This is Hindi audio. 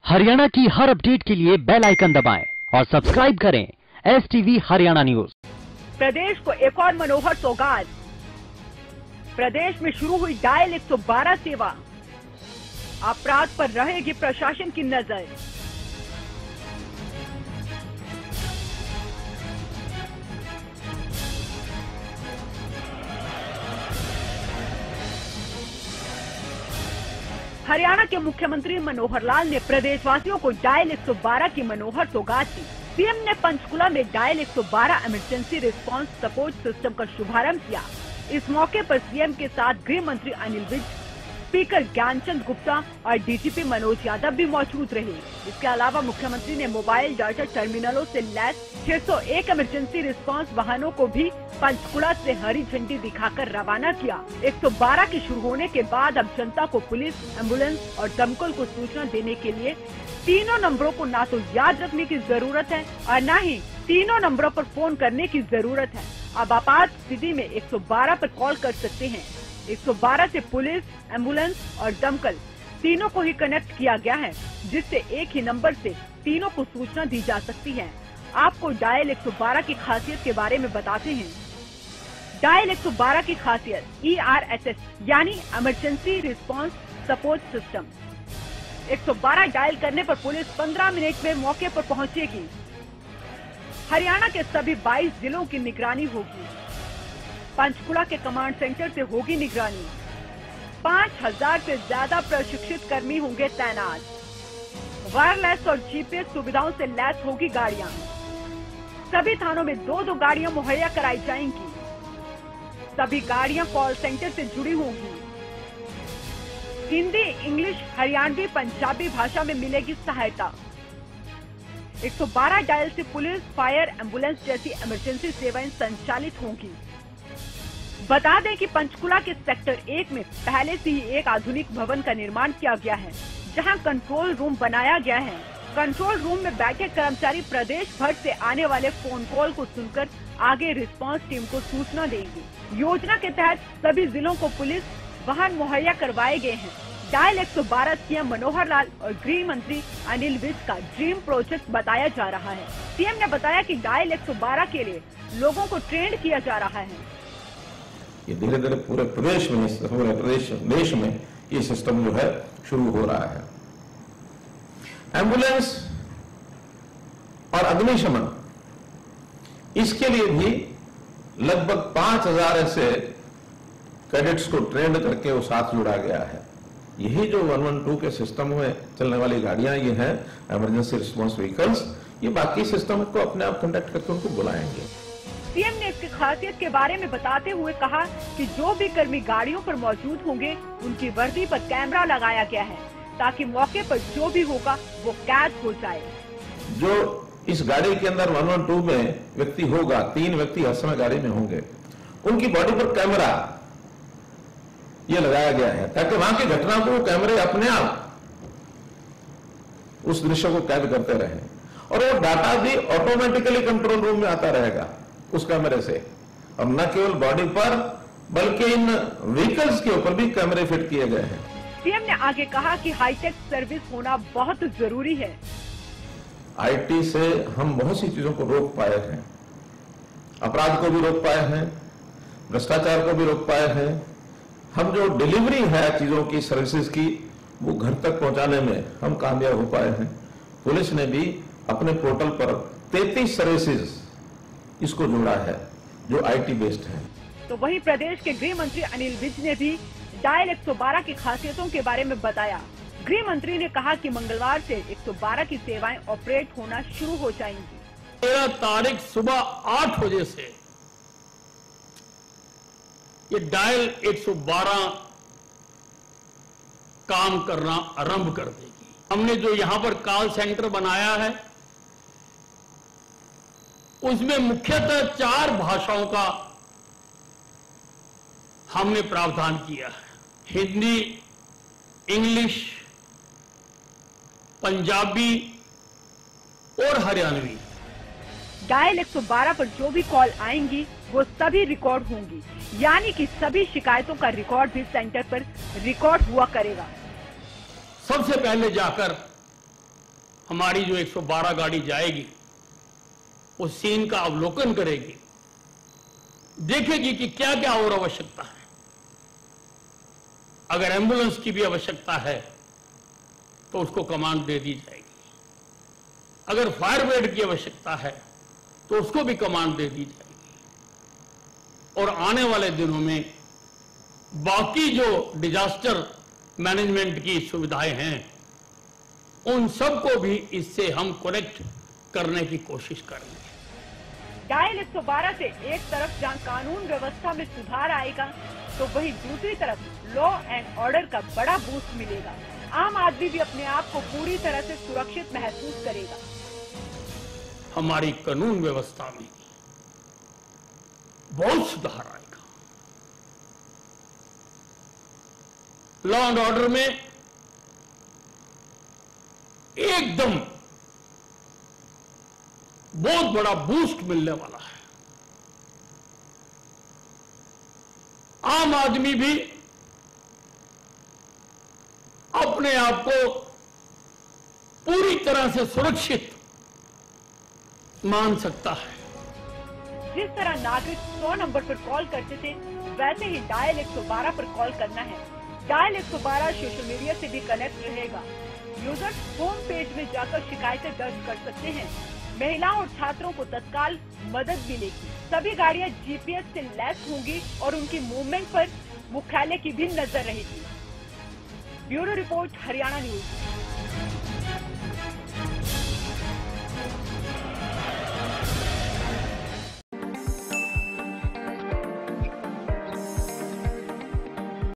हरियाणा की हर अपडेट के लिए बेल आइकन दबाएं और सब्सक्राइब करें STV हरियाणा न्यूज। प्रदेश को एक और मनोहर सौगात। प्रदेश में शुरू हुई डायल 112 सेवा। अपराध पर रहेगी प्रशासन की नजर। हरियाणा के मुख्यमंत्री मनोहर लाल ने प्रदेशवासियों को डायल 112 की मनोहर सौगात दी। सीएम ने पंचकुला में dial 112 emergency response support system का शुभारंभ किया। इस मौके पर सीएम के साथ गृह मंत्री अनिल विज, स्पीकर ज्ञानचंद गुप्ता और डीजीपी मनोज यादव भी मौजूद रहे। इसके अलावा मुख्यमंत्री ने मोबाइल डाटा टर्मिनलों से लैस 601 इमरजेंसी रिस्पांस वाहनों को भी पंचकुला से हरी झंडी दिखाकर रवाना किया। 112 के शुरू होने के बाद अब जनता को पुलिस, एम्बुलेंस और दमकल को सूचना देने के लिए तीनों नंबरों को ना तो याद रखने की जरूरत है और न ही तीनों नंबरों पर फोन करने की जरूरत है। अब आपात स्थिति में 112 पर कॉल कर सकते हैं। 112 से पुलिस, एम्बुलेंस और दमकल तीनों को ही कनेक्ट किया गया है, जिससे एक ही नंबर से तीनों को सूचना दी जा सकती है। आपको डायल 112 की खासियत के बारे में बताते हैं। डायल 112 की खासियत ERSS यानी emergency response support system. 112 dial करने पर पुलिस 15 मिनट में मौके पर पहुंचेगी। हरियाणा के सभी 22 जिलों की निगरानी होगी। पंचकुला के कमांड सेंटर से होगी निगरानी। 5000 से ज्यादा प्रशिक्षित कर्मी होंगे तैनात। वायरलेस और GPS सुविधाओं से लैस होगी गाड़ियां। सभी थानों में 2-2 गाड़ियां मुहैया कराई जाएंगी। सभी गाड़ियां कॉल सेंटर से जुड़ी होंगी। हिंदी, इंग्लिश, हरियाणवी, पंजाबी भाषा में मिलेगी सहायता। 112 डायल से पुलिस, फायर, एम्बुलेंस जैसी इमरजेंसी सेवाएं संचालित होंगी। बता दें कि पंचकुला के सेक्टर 1 में पहले से ही एक आधुनिक भवन का निर्माण किया गया है, जहां कंट्रोल रूम बनाया गया है। कंट्रोल रूम में बैठे कर्मचारी प्रदेश भर से आने वाले फोन कॉल को सुनकर आगे रिस्पांस टीम को सूचना देंगे। योजना के तहत सभी जिलों को पुलिस वाहन मुहैया करवाए गए हैं। डायल 112 सीएम मनोहर लाल और गृह मंत्री अनिल विज का ड्रीम प्रोजेक्ट बताया जा रहा है। सीएम ने बताया कि डायल 112 के लिए लोगों को ट्रेंड किया जा रहा है। ये धीरे धीरे पूरे प्रदेश में, देश में ये सिस्टम जो है शुरू हो रहा है। एम्बुलेंस और अग्निशमन, इसके लिए भी लगभग 5000 ऐसे कैडेट्स को ट्रेंड करके वो साथ जुड़ा गया है। यही जो 112 के सिस्टम में चलने वाली गाड़ियां ये हैं, इमरजेंसी रिस्पांस व्हीकल्स, ये बाकी सिस्टम को अपने आप कंडक्ट करके उनको बुलाएंगे। सीएम ने इसकी खासियत के बारे में बताते हुए कहा कि जो भी कर्मी गाड़ियों पर मौजूद होंगे, उनकी वर्दी पर कैमरा लगाया गया है, ताकि मौके पर जो भी होगा वो कैद हो जाए। जो इस गाड़ी के अंदर 112 में व्यक्ति होगा, 3 व्यक्ति हर समय गाड़ी में होंगे, उनकी बॉडी पर कैमरा ये लगाया गया है, ताकि वहां की घटना को वो कैमरे अपने आप उस दृश्य को कैद करते रहे और वो डाटा भी ऑटोमेटिकली कंट्रोल रूम में आता रहेगा उस कैमरे से। और न केवल बॉडी पर बल्कि इन व्हीकल्स के ऊपर भी कैमरे फिट किए गए हैं। सीएम ने आगे कहा कि हाईटेक सर्विस होना बहुत जरूरी है। IT से हम बहुत सी चीजों को रोक पाए हैं, अपराध को भी रोक पाए हैं, भ्रष्टाचार को भी रोक पाए हैं। हम जो डिलीवरी है चीजों की, सर्विसेज की, वो घर तक पहुंचाने में हम कामयाब हो पाए हैं। पुलिस ने भी अपने पोर्टल पर 33 सर्विसेज इसको जोड़ा है जो IT बेस्ड है। तो वहीं प्रदेश के गृह मंत्री अनिल विज ने भी डायल 112 की खासियतों के बारे में बताया। गृह मंत्री ने कहा कि मंगलवार से 112 की सेवाएं ऑपरेट होना शुरू हो जाएंगी। 13 तारीख सुबह 8 बजे से ये डायल 112 काम करना आरंभ कर देगी। हमने जो यहां पर कॉल सेंटर बनाया है, उसमें मुख्यतः 4 भाषाओं का हमने प्रावधान किया है। हिंदी, इंग्लिश, पंजाबी और हरियाणवी। डायल 112 पर जो भी कॉल आएंगी वो सभी रिकॉर्ड होंगी, यानी कि सभी शिकायतों का रिकॉर्ड भी सेंटर पर रिकॉर्ड हुआ करेगा। सबसे पहले जाकर हमारी जो 112 गाड़ी जाएगी उस सीन का अवलोकन करेगी, देखेगी कि क्या क्या और आवश्यकता है। अगर एम्बुलेंस की भी आवश्यकता है तो उसको कमांड दे दी जाएगी, अगर फायर ब्रिगेड की आवश्यकता है तो उसको भी कमांड दे दी जाएगी। और आने वाले दिनों में बाकी जो डिजास्टर मैनेजमेंट की सुविधाएं हैं उन सबको भी इससे हम कनेक्ट करने की कोशिश करेंगे। डायल 112 से एक तरफ जहां कानून व्यवस्था में सुधार आएगा तो वहीं दूसरी तरफ लॉ एंड ऑर्डर का बड़ा बूस्ट मिलेगा। आम आदमी भी अपने आप को पूरी तरह से सुरक्षित महसूस करेगा। हमारी कानून व्यवस्था में बहुत सुधार आएगा। लॉ एंड ऑर्डर में एकदम बहुत बड़ा बूस्ट मिलने वाला है। आम आदमी भी अपने आप को पूरी तरह से सुरक्षित मान सकता है। जिस तरह नागरिक 100 नंबर पर कॉल करते थे वैसे ही डायल 112 पर कॉल करना है। डायल 112 सोशल मीडिया से भी कनेक्ट रहेगा। यूजर्स होम पेज में जाकर शिकायतें दर्ज कर सकते हैं। महिलाओं और छात्रों को तत्काल मदद मिलेगी। सभी गाड़ियां जीपीएस से लैस होंगी और उनकी मूवमेंट पर मुख्यालय की भी नजर रहेगी। Bureau report, Haryana news.